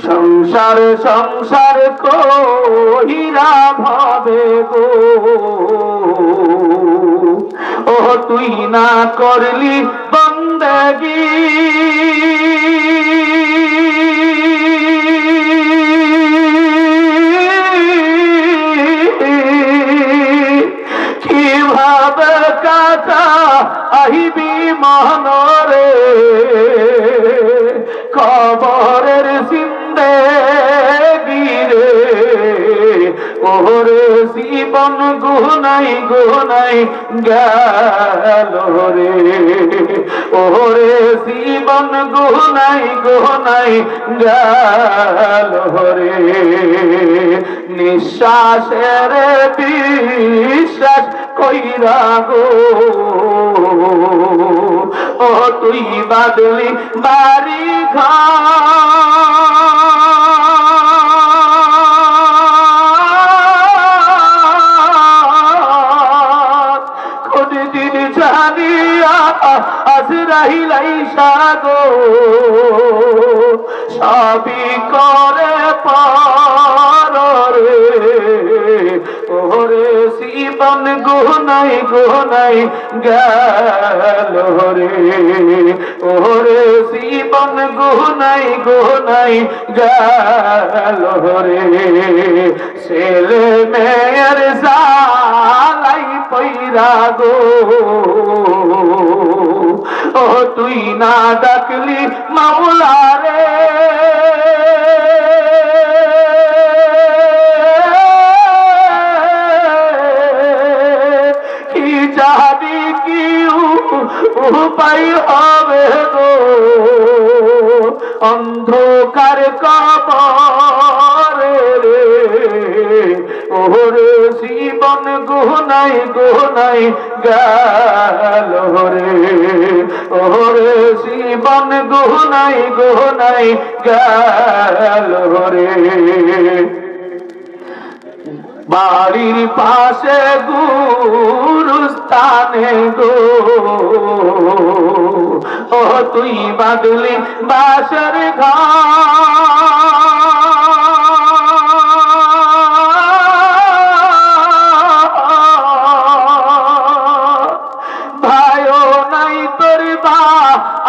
সংসার সংসার কহিরা ভাবে গো, ও তুই না করলি বন্দেগী, কিভাবে কাটা আহিবি মনরে, কবরের জিন্দেগি রে, ওরে জীবন গুনাই গুনাই গেল রে, ওরে জীবন গুনাই গুনাই গেল রে। নিঃশ্বাসের বিশ্বাস কইরা গো, ও তুই বাদলি বাড়ি ঘর, কোনদিন জানিয়া আজরাইল আইসা গো, সবই করে পার রে, ওরে জীবন গুনাই গুনাই গেল রে, ওরে জীবন গুনাই গুনাই গেল রে। ছেলে মেয়ের জালাই পইরা গো, ও তুই না ডাকলি মাওলা রে, কি জানি কি উপায় হবে গো, অন্ধকার কবরে রে, ওরে জীবন গুনাই গুনাই গেল রে, ওরে জীবন গুনাই গুনাই গেল রে। বাড়ির পাশে গুরুস্থানে গো, ও তুই বাদলি বাসর ঘর, ভাইও নাই তোর বা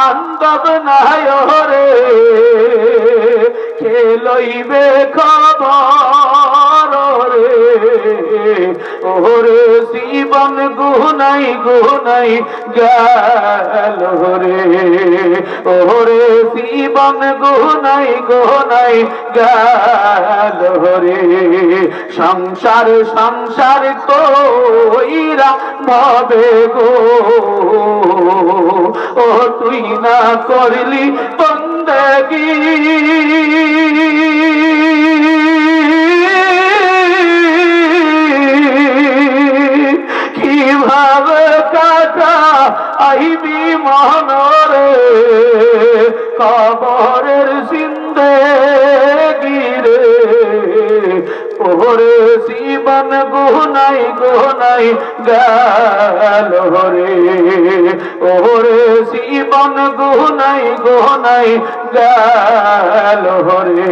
আন্দব নাই রে, খেলইবে খবর রে, ওরে জীবন গুনাই গুনাই গেল রে, ওরে জীবন গুনাই গুনাই গেল রে। সংসার সংসার কইরা ভাবে গো, ও তুই না করলি বন্দেগী, কিভাবে কাটা আইবি মনরে, কবরের জিন্দেগি রে, ওরে জীবন গুনাই গুনাই গেল রে, ওরে জীবন গুনাই গুনাই গেল রে।